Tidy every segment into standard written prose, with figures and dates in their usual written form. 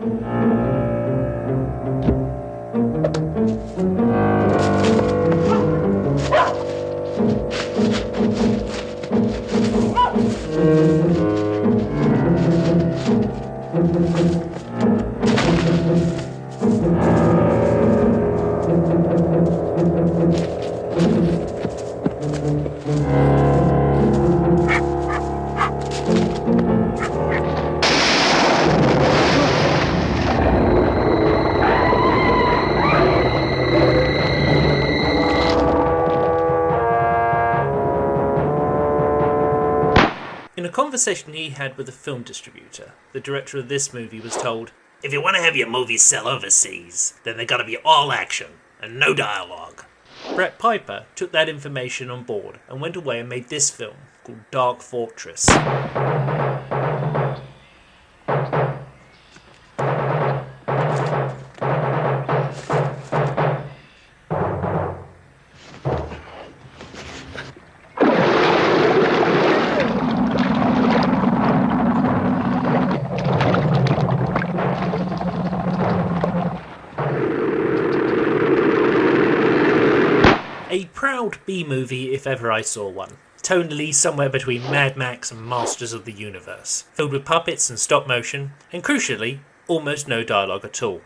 In a conversation he had with a film distributor, the director of this movie was told, "If you want to have your movies sell overseas, then they gotta be all action and no dialogue." Brett Piper took that information on board and went away and made this film called Dark Fortress. A proud B-movie if ever I saw one, tonally somewhere between Mad Max and Masters of the Universe, filled with puppets and stop motion, and crucially, almost no dialogue at all.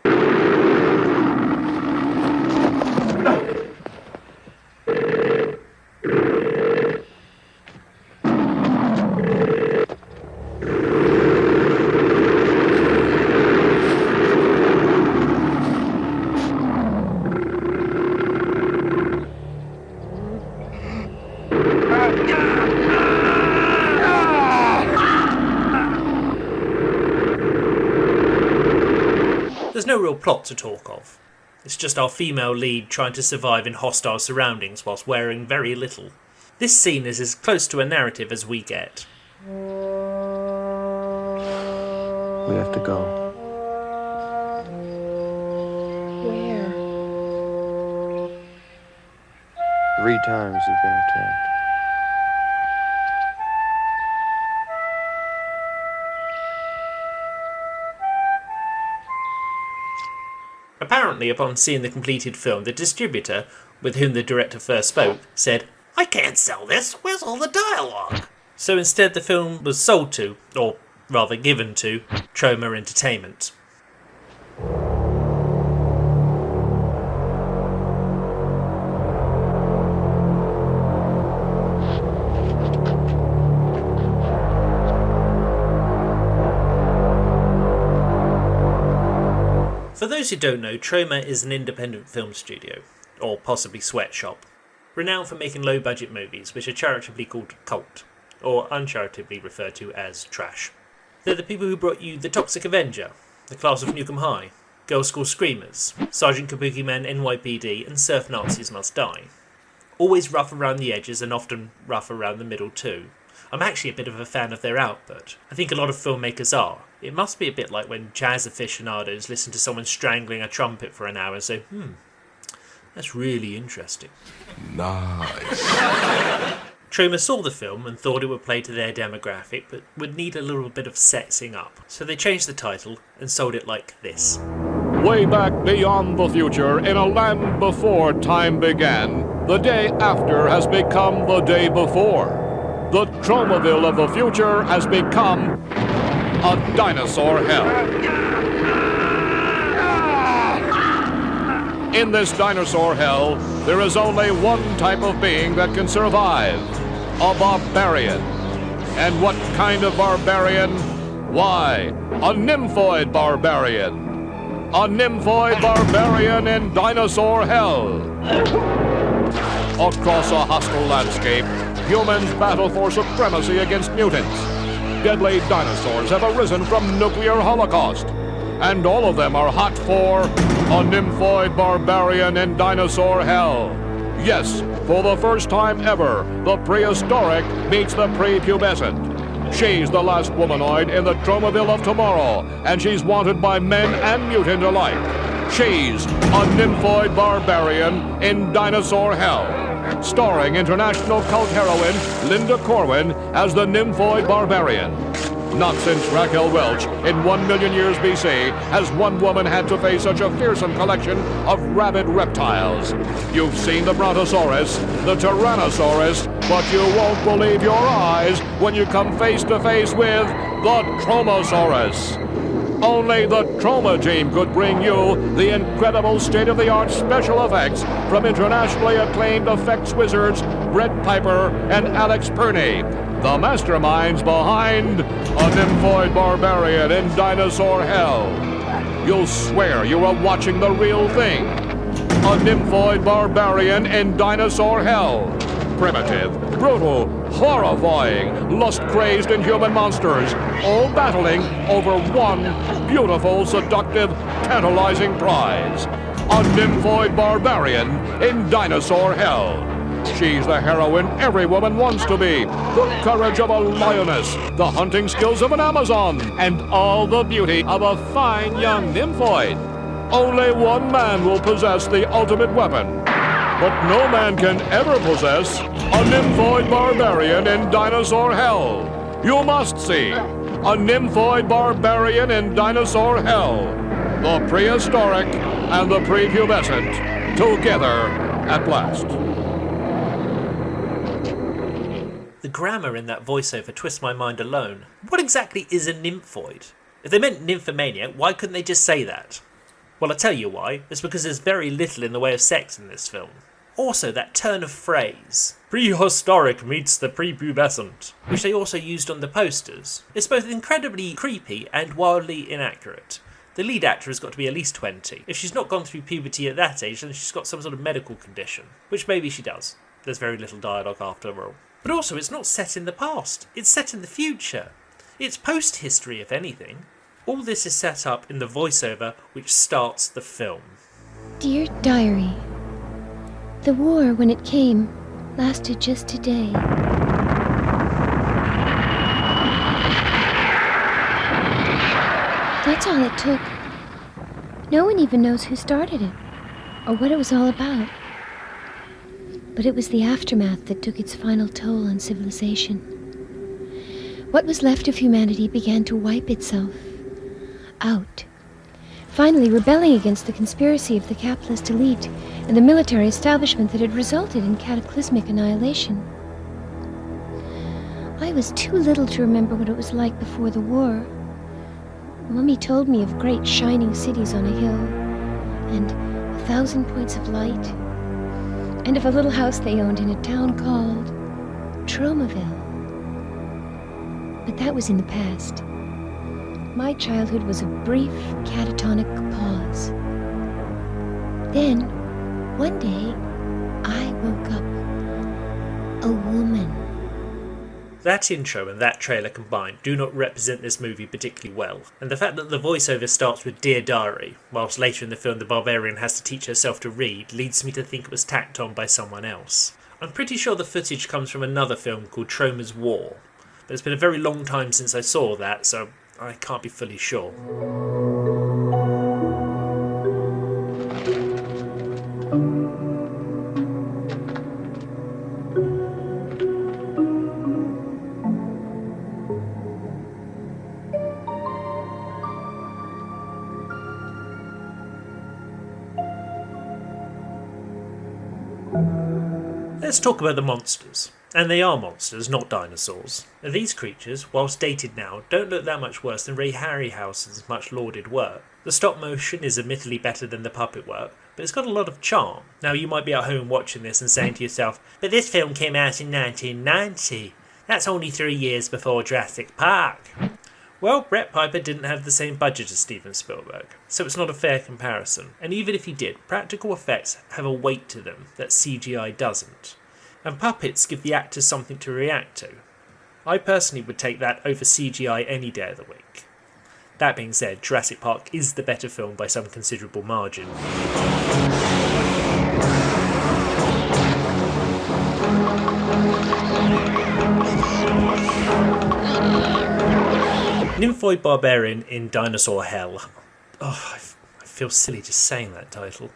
There's no real plot to talk of. It's just our female lead trying to survive in hostile surroundings whilst wearing very little. This scene is as close to a narrative as we get. We have to go. Where? 3 times we've been attacked. Apparently, upon seeing the completed film, the distributor, with whom the director first spoke, said, "I can't sell this, where's all the dialogue?" So instead the film was sold to, or rather given to, Troma Entertainment. For those who don't know, Troma is an independent film studio, or possibly sweatshop, renowned for making low-budget movies which are charitably called cult, or uncharitably referred to as trash. They're the people who brought you The Toxic Avenger, The Class of Nukem High, Girls' School Screamers, Sergeant Kabuki Man NYPD, and Surf Nazis Must Die. Always rough around the edges and often rough around the middle too. I'm actually a bit of a fan of their output. I think a lot of filmmakers are. It must be a bit like when jazz aficionados listen to someone strangling a trumpet for an hour and say, that's really interesting. Nice. Troma saw the film and thought it would play to their demographic, but would need a little bit of sexing up. So they changed the title and sold it like this. Way back beyond the future, in a land before time began, the day after has become the day before. The Tromaville of the future has become a dinosaur hell. In this dinosaur hell, there is only one type of being that can survive, a barbarian. And what kind of barbarian? Why, a nymphoid barbarian. A nymphoid barbarian in dinosaur hell. Across a hostile landscape, humans battle for supremacy against mutants. Deadly dinosaurs have arisen from nuclear holocaust, and all of them are hot for a nymphoid barbarian in dinosaur hell. Yes, for the first time ever, the prehistoric meets the prepubescent. She's the last womanoid in the Tromaville of tomorrow, and she's wanted by men and mutant alike. She's a nymphoid barbarian in dinosaur hell. Starring international cult heroine Linda Corwin as the nymphoid barbarian. Not since Raquel Welch in 1 million years BC has one woman had to face such a fearsome collection of rabid reptiles. You've seen the Brontosaurus, the Tyrannosaurus, but you won't believe your eyes when you come face to face with the Tromosaurus. Only the Troma team could bring you the incredible state-of-the-art special effects from internationally acclaimed effects wizards Brett Piper and Alex Perney, the masterminds behind A Nymphoid Barbarian in Dinosaur Hell. You'll swear you are watching the real thing. A Nymphoid Barbarian in Dinosaur Hell. Primitive, brutal, horrifying, lust-crazed inhuman monsters, all battling over one beautiful, seductive, tantalizing prize. A Nymphoid Barbarian in Dinosaur Hell. She's the heroine every woman wants to be. The courage of a lioness, the hunting skills of an Amazon, and all the beauty of a fine young nymphoid. Only one man will possess the ultimate weapon. But no man can ever possess a Nymphoid Barbarian in Dinosaur Hell. You must see A Nymphoid Barbarian in Dinosaur Hell. The prehistoric and the prepubescent together at last. The grammar in that voiceover twists my mind alone. What exactly is a nymphoid? If they meant nymphomaniac, why couldn't they just say that? Well, I'll tell you why. It's because there's very little in the way of sex in this film. Also, that turn of phrase, prehistoric meets the prepubescent, which they also used on the posters, is both incredibly creepy and wildly inaccurate. The lead actor has got to be at least 20. If she's not gone through puberty at that age, then she's got some sort of medical condition, which maybe she does. There's very little dialogue after all. But also, it's not set in the past, it's set in the future. It's post-history, if anything. All this is set up in the voiceover which starts the film. Dear Diary, the war, when it came, lasted just a day. That's all it took. No one even knows who started it, or what it was all about. But it was the aftermath that took its final toll on civilization. What was left of humanity began to wipe itself out, finally rebelling against the conspiracy of the capitalist elite and the military establishment that had resulted in cataclysmic annihilation. I was too little to remember what it was like before the war. Mummy told me of great shining cities on a hill, and 1,000 points of light, and of a little house they owned in a town called Tromaville. But that was in the past. My childhood was a brief, catatonic pause. Then, one day, I woke up a woman. That intro and that trailer combined do not represent this movie particularly well, and the fact that the voiceover starts with Dear Diary, whilst later in the film the barbarian has to teach herself to read, leads me to think it was tacked on by someone else. I'm pretty sure the footage comes from another film called Troma's War, but it's been a very long time since I saw that, so I can't be fully sure. Let's talk about the monsters. And they are monsters, not dinosaurs. And these creatures, whilst dated now, don't look that much worse than Ray Harryhausen's much lauded work. The stop motion is admittedly better than the puppet work, but it's got a lot of charm. Now you might be at home watching this and saying to yourself, but this film came out in 1990. That's only 3 years before Jurassic Park. Well, Brett Piper didn't have the same budget as Steven Spielberg, so it's not a fair comparison. And even if he did, practical effects have a weight to them that CGI doesn't. And puppets give the actors something to react to. I personally would take that over CGI any day of the week. That being said, Jurassic Park is the better film by some considerable margin. Nymphoid Barbarian in Dinosaur Hell. Oh, I feel silly just saying that title.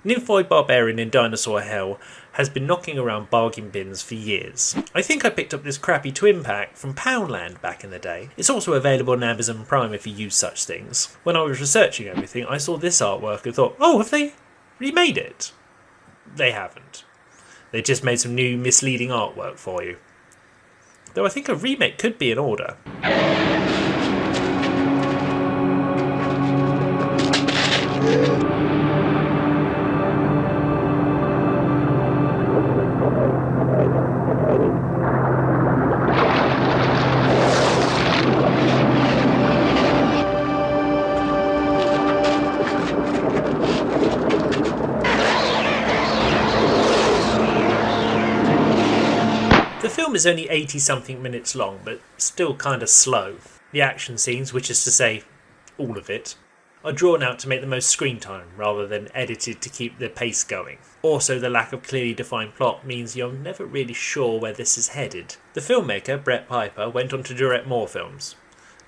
Nymphoid Barbarian in Dinosaur Hell has been knocking around bargain bins for years. I think I picked up this crappy twin pack from Poundland back in the day. It's also available on Amazon Prime if you use such things. When I was researching everything, I saw this artwork and thought, oh, have they remade it? They haven't. They just made some new misleading artwork for you. Though I think a remake could be in order. The film is only 80-something minutes long, but still kind of slow. The action scenes, which is to say, all of it, are drawn out to make the most screen time rather than edited to keep the pace going. Also, the lack of clearly defined plot means you're never really sure where this is headed. The filmmaker, Brett Piper, went on to direct more films,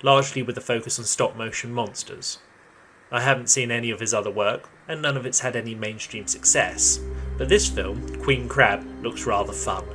largely with a focus on stop-motion monsters. I haven't seen any of his other work, and none of it's had any mainstream success, but this film, Queen Crab, looks rather fun.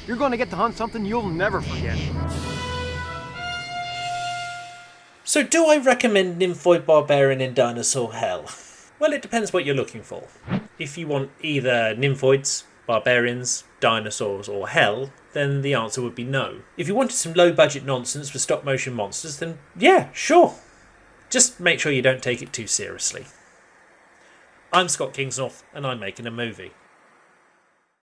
You're going to get to hunt something you'll never forget. So do I recommend Nymphoid Barbarian in Dinosaur Hell? Well, it depends what you're looking for. If you want either Nymphoids, Barbarians, Dinosaurs or Hell, then the answer would be no. If you wanted some low budget nonsense with stop motion monsters, then yeah, sure. Just make sure you don't take it too seriously. I'm Scott Kingsnorth and I'm making a movie.